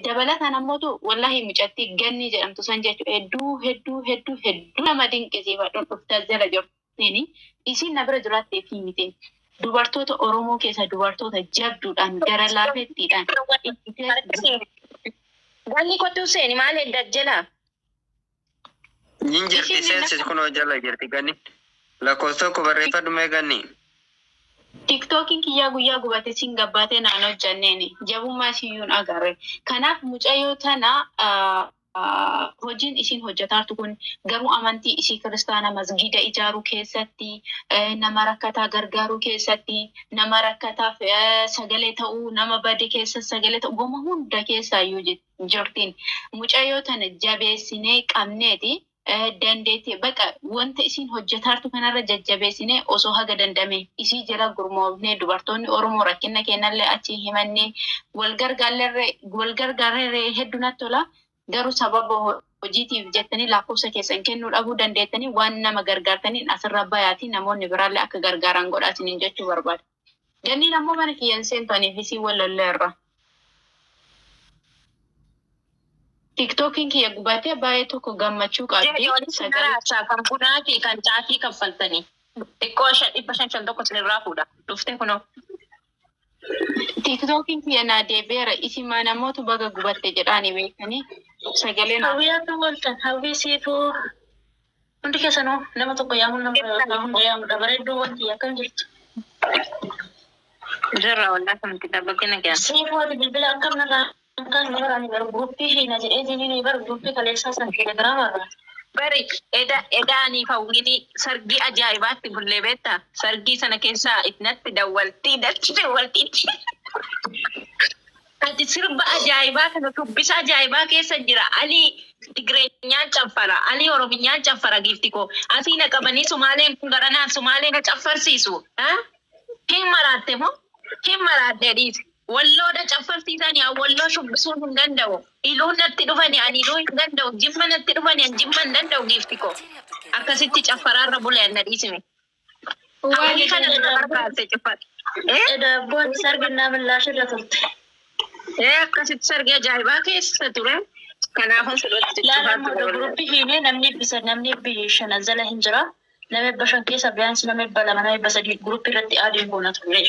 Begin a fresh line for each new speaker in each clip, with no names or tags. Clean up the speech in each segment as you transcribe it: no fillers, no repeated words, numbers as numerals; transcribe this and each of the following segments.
dabalata namoota wallahi mucatti ganni jedhamtu san jechuudha hedduu nama dinqisiifadhuun dhuftaa jala jirtini isin na bira jiraattee fi miti dubartoota Oromoo keessa dubartoota jabduudhaan gara laafettiidhaan
ganni kottu seeni maal edda jala
Injirti seensi kun hojjala jirti ganni lakkoofsa ko barreeffadhu mee ganni
TikTokin kiyyaa guyyaa gubate sin gabbaatee naannoo janneeni jabummaa siyyuun agarre kanaaf mucayyoo tana hojiin isin hojjetaartu kun garuu amantii isii kiristaana masgida ijaaruu keessatti nama rakkataa gargaaruu keessatti nama rakkataaf sagalee ta'uu nama bade keessa sagalee ta'uu goma hunda keessaayyuu jirtiin mucayyoo tana jabeessinee qabneeti dandeetti baqa wanta isin hojjetaartu kanarra jajjabeessine osoo haga dandame isii jala gurmoofne dubartoonni Oromoo rakkina kennallee achi himanne wal gargaarre hedduu natti tola garuu sababa hojiitiif jettanii lakkoofsa keessan kennuu dhabuu dandeettanii waan nama gargaartaniin asirra bayaati namoonni biraallee akka gargaaran godhaatiniin jechuu barbaada. Ganniin ammoo mana kiyyan seentaniif isii wallallee irra. TikTokin kiyya gubatee baay'ee tokko gammachuu qabdi.
Sagalee kan bunaa fi kan caatii kaffaltanii. Xiqqoo 500 tokko sinirraa fuudha. Dhuftee kunoo.
TikTokin kiyya naa deebi'eera isimaa namoota baga gubatte jedhaanii beekanii sagalee naa.
Hawwiyaatu waltan hawwisiitu hundi keessanoo nama tokko yaamuun nama hunda yaamudha bareedduu wanti akkam jirtu. Jirra waldaa kan itti dhaabbaggina gahaa. Siifooti bilbila akkam nagaa. Kan orang ni baru grupi hina jadi ini baru grupi kalesa san telegram ara bari eda ni fawgini sargi ajaibat bulle beta sargi sana kesa itnat dawalti ati sirba ajaibat no bisa ajaiba kesa jira ali tigrenya chafara ali orominya chafara giftiko asina kabani somalen kungarana somalen ka chafarsisu ha himmarate dis wallo da chafarsiisani wallo shubsuun hin danda'u iluu natti dhufani ani iluu hin danda'u jimma natti dhufani an jimma hin danda'u giftiko akkasitti chafaraarra bule anna dhiisime waan kana barbaadde chafar dabboon sarginaa billaashirra turte akkasitti sargi ajaa'ibaa keessa ture kanaafuu sirriitti chafar gruppii hiinee namni bisa namni bishana zala hin jira nama bashan keessa biyyaansi nama balama nama basadi gruppii irratti adiin goona ture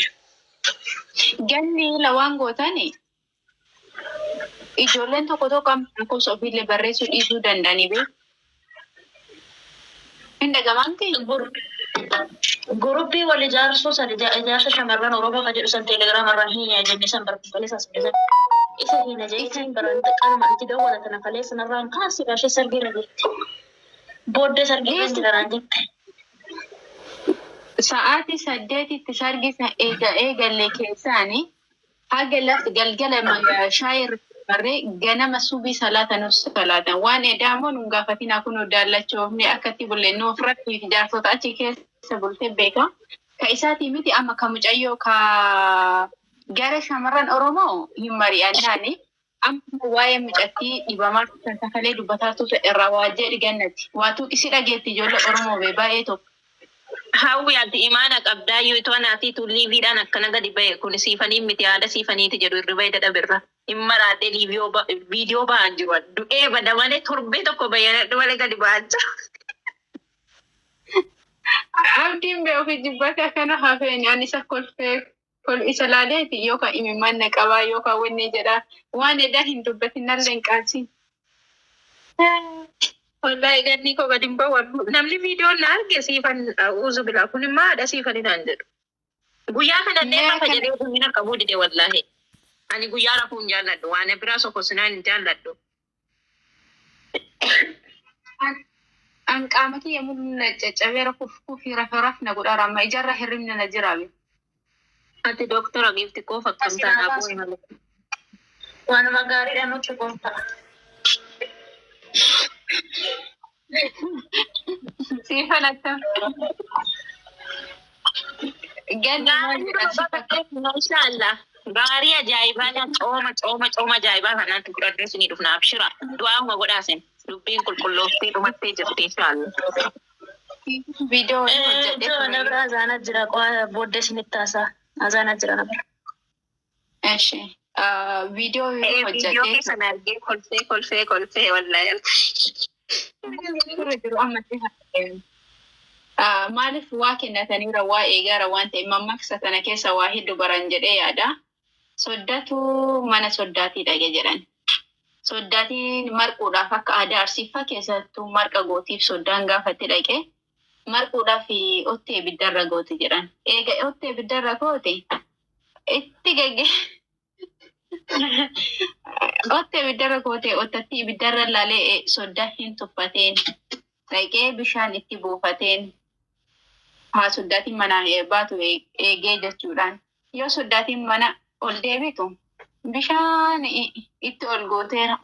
Ganni lawaan gootani ijoolleen tokko lakkoofsa ofiillee barreessuu dhiisuu danda'anii beeku. Hin dhagamaanti?
Gruppii wal ijaarsuu san ijaarsa shamarran Oromoo kan jedhu san teelegiraamarraan hin jenne san barreeffamee san isa hin ajjeesan baranta qalma itti dawwalatan kalee sanarraan kaasi baashee sargiirra jirti. Booddee sargiirra jiraan jette.
Sa'aatii 8tti sargisa eegalee keessaani haga lafti galgala shaayir barree ganama subii salaatanus salaatan waan edaamoo nun gaafatina kun daallachoofne akkatti bulle nuuf rakkiif jaarsota achi keessa bulte beeka ka isaatii miti amma ka mucayyoo ka gara shamarran Oromoo hin mari'annaani amma waa'ee mucattii dhibamaa sakalee dubbataatu irraa waajjee dhigannati waatuu isi dhageetti ijoollee Oromoo baay'ee tokko.
Hawwi ati imaana qabdaa yoo itoo naati tulli viidhaan akkana gadi ba'e kun siifanii miti haadha siifaniiti jedhu irri ba'e dadhabirra dhimma raadhee viidiyoo ba'an jiru du'ee bada malee torbee tokko bayyana malee gadi ba'an jiru.
Abdiin ba'e ofii jibbata kana hafeen ani isa kolfee isa laaleeti yookaan imimmaan qabaa yookaan wanni jedhaa waan edaa hin dubbatin nallee hin qaansin.
Wallahi ganni ko gadin bawan namni video na arge sifan uzu bila kun ma da sifan ina ndedo guya kana ne ma fajade kun mina kabudi de wallahi ani guya ra kun jalladdo wane braso ko sunan jalladdo
an qaamati yamun na caccabera kufi rafaraf na gudara ma ijarra hirrimna na jirabe
ati doctor gifti ko fakkamta na boy malu wan magari da no chukonta
Sifan attam.
Mashallah. Gaarii ajaa'ibaa cooma ajaa'ibaa kanatti fudhadhee isinii dhufna abshira. Du'aa uma godhaasin. Dubbiin qulqullooftee dhumattee jirti inshallah.
Viidiyoo hojjedhee.
Nabra azaana jira booddee isinitti taasaa. Azaana jira nabra.
Eshi. viidiyoo
Viidiyoo
hojjatee
keessan argee kolfee wallahi.
irra jiru ammatti maaliif waa kennataniira waa eegaara waan ta'e mammaaksa kana keessa waa hedduu baran jedhee yaada. Soddatu mana soddaatii dhaqe jedhan. Soddaatiin marquudhaaf akka aadaa Arsiifaa keessattuu marqa gootiif soddaan gaafatti dhaqe. Marquudhaaf ottee ibiddarra goote jedhan. Eega ottee ibiddarra goote itti gagge. Ottee ibiddarra goote ottatti ibiddarra laalee soddaa hin tuffateen. Dhaqee bishaan itti buufateen. Haa soddaatiin mana baatu eegee jechuudhaan. Yoo soddaatiin mana ol deebitu bishaan itti ol gooteera.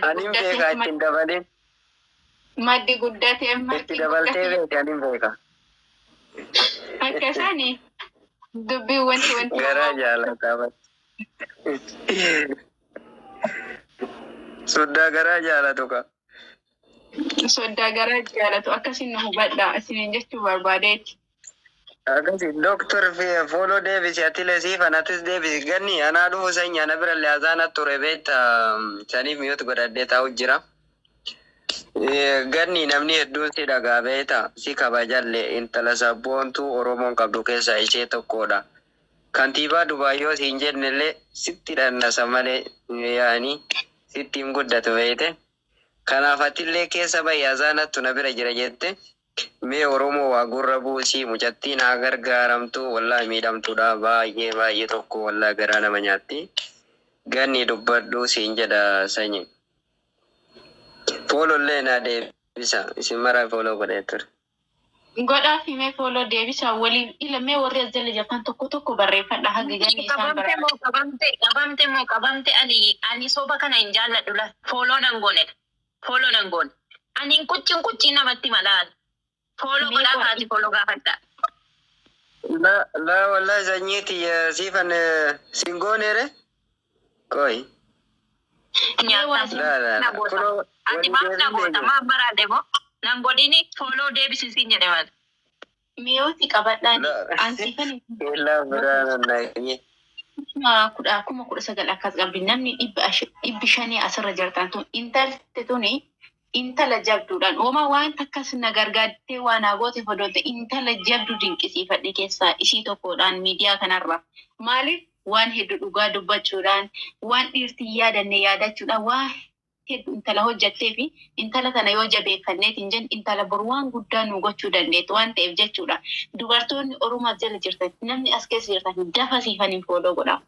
Anin beeka ittiin dabalee.
Maddi guddatee
Itti dabaltee beekte anin beeka.
akka isaanii dubbii wanti
Garaa jaalataa. Soddaa garaa jaalatu ka.
soddaa garaa jaalatu akkasiin nu hubadhaa isiniin jechuu barbaadeeti.
Akkasi doktor fooloo deebisi atilee siifan atis deebisi ganni anaa dhufu sanyii ana bira liyaazaan ture beekta saniif mi'ootu godhadhee taa'u jira. Ganni namni hedduun si dhagaa beekta si kabajalle intala sabboontuu Oromoon qabdu keessaa ishee tokkodha. Kantiibaa Dubaayyoo siin jennellee sitti dhannasa malee yaani sitti hin guddatu beekte. Kanaaf atillee keessa bayyaazaan na bira jira jette. Mee Oromoo waa gurra buusii mucattiin haa gargaaramtu wallahi miidhamtuudha baay'ee tokko wallahi garaa nama nyaatti. Ganni dubbadhu siin jedha sanyi. Foolollee na deebisa isin mara fooloo godhee ture.
Godhaaf himee fooloo deebisa waliin ilmee warri as jala jirtan tokko barreeffadha haga ganni isaan bara.
Qabamte ani soba kana hin jaalladhu la fooloo nan goone. Ani kucci namatti malaan. Fooloo godhaa kaati fooloo gaafadha.
La wallahi sanyiiti siifan singoonere koi.
Ati maaf na goota maaf baraade moo nan godhini fooloo deebisisin jedhe mal.
Mi'ooti qabadhaan ansiifanii.
Illa biraa nannaayi.
Kuma 19 akkas qabdi namni 500 asirra jirtan tun intalti tuni. Intala jabduudhaan uumaa waan takkas na gargaartee waan agoote fodoote intala jabdu dinqisiifadhe keessaa ishii tokkodhaan miidiyaa kanarra maaliif waan hedduu dhugaa dubbachuudhaan waan dhiirtii yaadanne yaadachuudhaan waan hedduu intala hojjattee fi intala kana yoo jabeeffanneetiin jen intala bor waan guddaa nu gochuu dandeettu waan ta'eef jechuudha. Dubartoonni Oromoo jala jirtan namni as keessa jirtan dafa siifaniin fooloo godhaa.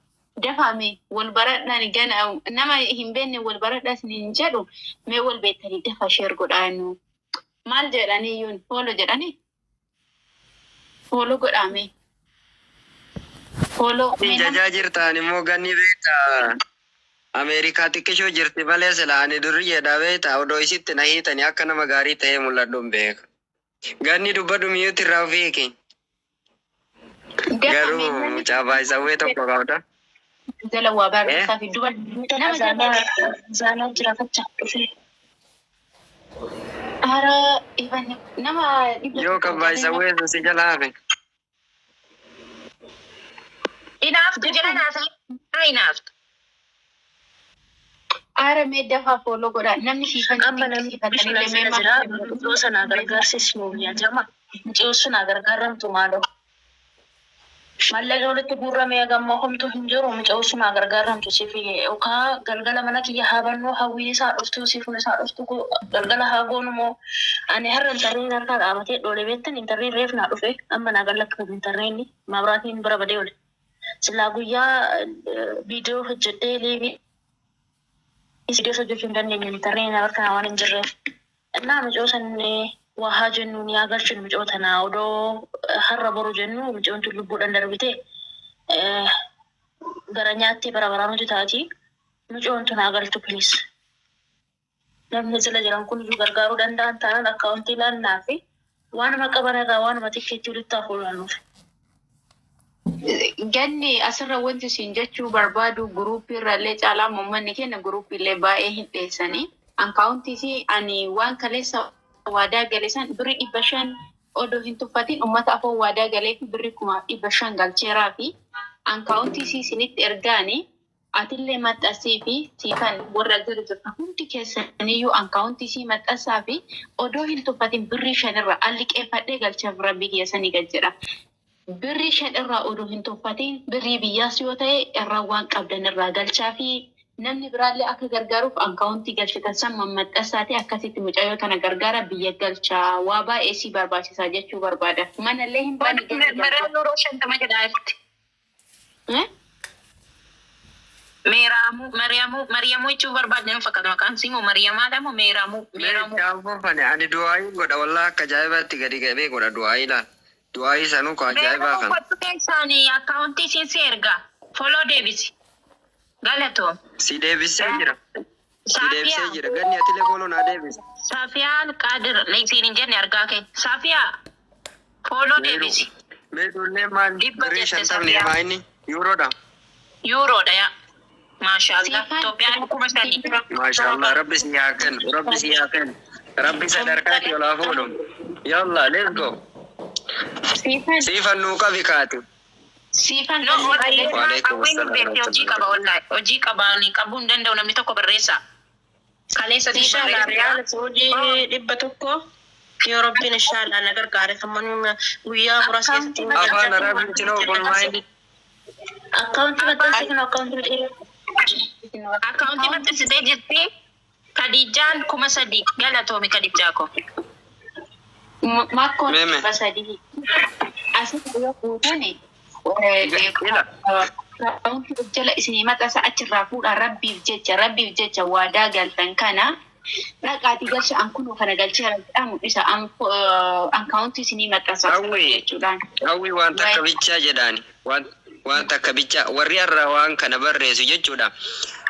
Dafame wal baradhaan gana nama hin beekne wal baradhaas hin jedhu mee wal beektanii dafa sheer godhaanu maal jedhanii yuun fooloo jedhanii fooloo godhaame fooloo
Jajaa jirtaan immoo ganni beekta Ameerikaa xiqqishoo jirti malee sila ani durri jedha beekta odoo isitti na hiitanii akka nama gaarii ta'ee mul'adhuun beeka. Ganni dubbadhu miyyuutti irraa ofiiki. Garuu mucaa isawwee tokko qabda.
Jala waa barreessaa fi duba nama
Zaanaa jira fachaa dhufe.
Hara ifan nama
Yoo kabbaa isawwee si jala hafe.
Inaaftu jira naasa. Inaaftu.
Hara mee dafa fooloo godhaa namni siifan
Amma namni bishoola jira. Mucoo sana gargaarsisnuu yaa jama. Mucoo sana gargaaramtu maaloo. Mallaqa walitti guurramee agamma homtu hin jiru mucoo sana gargaaramtu siif yookaan galgala mana kiyya haabannoo hawwii isaa dhuftu siifun isaa dhuftu galgala haa goonu moo ani har'a intarreen harkaa qaamatee dhoole beektan intarreen reef naa dhufe amma naa gallakka intarreen maabiraatiin bira badee ole. Silaa guyyaa viidiyoo hojjedhee liivii viidiyoo hojjechuu hin dandeenye intarreen harkaa waan hin jirreef. Innaa mucoo sanni waa haa jennu ni agarsiin mucoo tanaa odoo har'a boru jennu mucoon tun lubbuudhaan darbite gara nyaattee bara baraan hojjetaati mucoon tun agartu please. Namni jala jiran kun gargaaruu danda'an taanaan akkaawuntii ilaallaa fi waanuma qaban irraa waanuma tikkeetti walitti hafuudhaanuuf.
Ganni asirra wanti isin jechuu barbaadu guruupii irrallee caalaa uummanni keenya guruupiillee baay'ee hin dheessanii akkaawuntii ani waan kaleessa waadaa galeessan birri 500 odoo hin tuffatiin uummata afoo waadaa galee fi birri 500 galcheeraa fi Ankaawuntii isinitti ergaani atillee maxxansii fi siifan warra jirtu hundi keessaniyyuu ankaawuntii isii maxxansaa fi odoo hin tuffatin birrii 5 irraa alliqeeffadhee galchaaf rabbii keessanii gad jedha. Birrii 5 irraa odoo hin tuffatin birrii biyyaas yoo ta'e irraa waan qabdan irraa galchaa fi namni biraallee akka gargaaruuf ankaawuntii galchitan san maxxansaati akkasitti mucayyoo kana gargaara biyya galchaa waa baay'ee si barbaachisaa jechuu barbaada. Manallee hin baane
Mariam Nuroo 50 jedhaatti. Mariamu jechuu barbaadne fakkaatu maqaan simoo Mariamaadha moo Meeramu?
Ani du'aayi godha wallah akka ajaa'ibatti gadi qabee godha du'aayi laal. Du'aayi sanuu ko ajaa'ibaa kan.
Meeramu keessanii akkaawuntii siin si erga. Foloo deebisi. Galatoom.
Si deebisee jira. Si deebisee jira. Ganni atilee foloo naa deebisi.
Safiyaan Qaadir leeksiin hin jenne argaa kee. Safiyaa foloo deebisi.
Meedullee maal birrii 50 maa inni yuuroodha.
Yuuroodha yaa. Maashaallah. Itoophiyaan 3,000.
Maashaallah rabbi si haa kennu. Rabbi si haa kennu. Rabbi sadarkaatti olaa fuudhu. Yalla let's go. Siifan nuu qabi kaati.
siifan
No, hojii qaba wallahi. Hojii qabaanii qabuu hin danda'u namni tokko barreessa. Kaleessa
Inshallah riyaala Saudi dhibba tokko yoo rabbiin inshallah na gargaare kan guyyaa muraasa keessatti
Afaan Arabiitiin ogolmaayini.
akkaawuntii maxxansii kan akkaawuntii
akkaawuntii maxxansitee jirti. Kadijaan 3,000 galatoomi Kadijaa ko.
makkoon
Meme.
basadii asitti yoo fuutani akkaawuntii jala isinii maxxansa achirraa fuudhaa rabbiif jecha waadaa galtan kana dhaqaatii galcha an kunoo kana galchee rabbiidhaa mul'isa akkaawuntii isinii maxxansa jechuudhaan.
Hawwi waan takka bichaa jedhaani. Waan takka bichaa warri irraa waan kana barreessu jechuudha.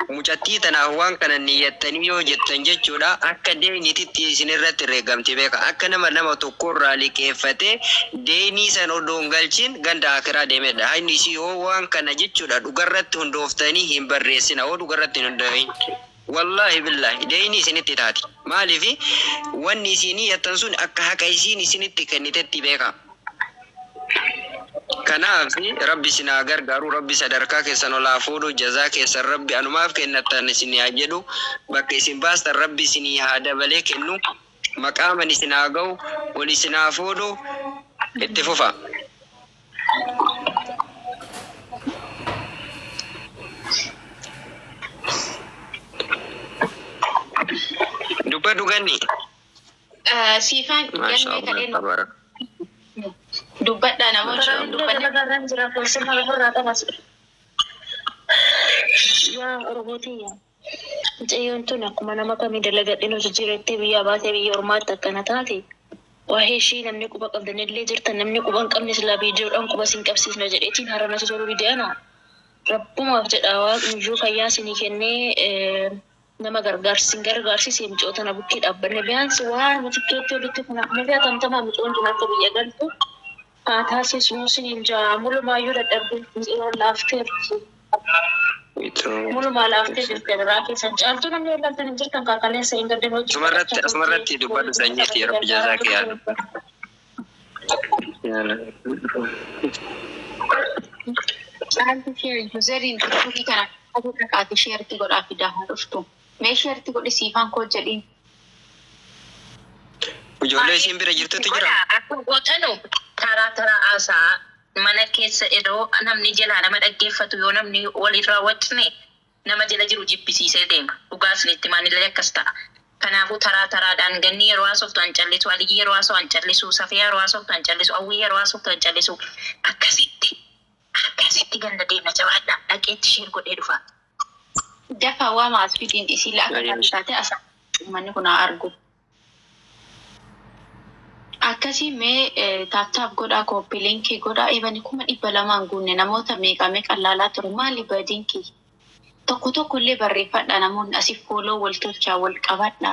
Mucattii tanaaf waan kana niyyattanii yoo jettan jechuudha akka deeniititti isinirratti reegamti beeka. Akka nama tokkorraa liqeeffatee deenii san odoo hin galchin ganda akiraa deemedha. Haini isii yoo waan kana jechuudha dhugarratti hundooftanii hin barreessina. Oo dhugarratti hin hundaa'in. Wallahi billahi deenii isinitti taati. Maaliif wanni isin niyyattan sun akka haqa isin isinitti kennitetti beeka. Kanaaf rabbi sinaa gargaaru rabbi sadarkaa keessan olaa fuudhu jazaa keessan rabbi anumaaf kennatan isin haa jedhu bakka isin baastan rabbi isin haa dabalee kennu maqaaman isin haa ga'u ol isin haa fuudhu itti fufa. Dubbadhu ganni.
Siifan galmee kadheen dubbadhaa namoota dubbadhaa.
jira kun irraa qabas yaa oromootiya mucayyoon tun akkuma nama kamii dalagadhinu jijjiirattee biyyaa baatee biyya ormaatti akkana taate waa'ee ishii namni quba qabdanillee jirtan namni quba hin qabne silaa biidiyoodhaan quba siin qabsiisna jedheetiin har'a natti toluu dideena rabbumaaf jedha waaqniyyuu fayyaa isinii kennee nama gargaarsisee micoota na bukkee dhaabbanne biyaansi waan tikkeetti walitti kunaaf nafee atamtamaa micoon tun akka biyya galtu taasiis nuusin jaa mulumaayyuu dadhabde micoon laafteerti. Mulumaa laaftee jirti irraa keessan caaltuu namni walaaltan hin jirtan kaakaleessa hin gaddan hojii.
Asumarratti dubbadhu sanyiiti rabbi jazaa kee yaadu.
Caaltu sheerii yuzariin tuutii kana akka dhaqaati sheerti godhaa fidaa haa dhuftu. Mee sheerti godhi siifan koo jedhiin.
Ijoollee isiin bira jirtutu jira.
Gootanu taraa haasaa mana keessa edoo namni jalaa nama dhaggeeffatu yoo namni walirraa wacne nama jala jiru jibbisiisee deema. Dhugaa isinitti maanillee akkas ta'a. Kanaafuu taraadhaan ganni yeroo haasoftu an callisu, Aliyyi yeroo haasoftu an callisu, Safiyaa yeroo haasoftu an callisu, Hawwii yeroo haasoftu an callisu. Akkasitti ganda deemna jabaadha. Dhaqeetti sheer godhee dhufa.
Dafa waa maas fidiin isii akka taate asaa uummanni kun haa argu. Akkasii mee taaptaap godhaa kooppii liinkii godhaa eebani 200 guunne namoota meeqa laalaa ture maali badiinkii tokko illee barreeffadha namoonni asii fooloo wal tolchaa wal qabadha.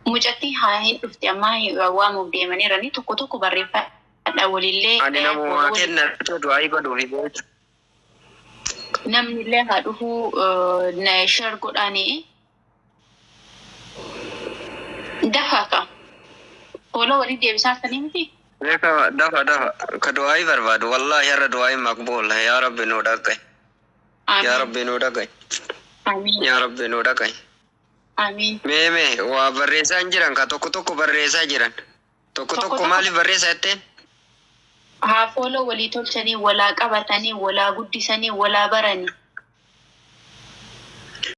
Mucattii haa hin dhufte ammaa waamuuf deemaniiranii tokko barreeffadha walillee.
Ani namoota kennatu du'aa godhuufi beektu.
Namni illee haa dhufuu sheer godhaanii dafaa qaba. Fooloo walii deebisaa sanii miti
Reka dafa kaduai barbadu wallahi yarra duai maqbul ya rabbi no dakai ya rabbi no dakai
Amin.
ya rabbi no dakai
Amin.
me wa barreessan jiran ka tokko barreessaa jiran tokko maali barreessa etten
Haa fooloo walii tolchanii walaa qabatanii walaa guddisanii walaa baranii.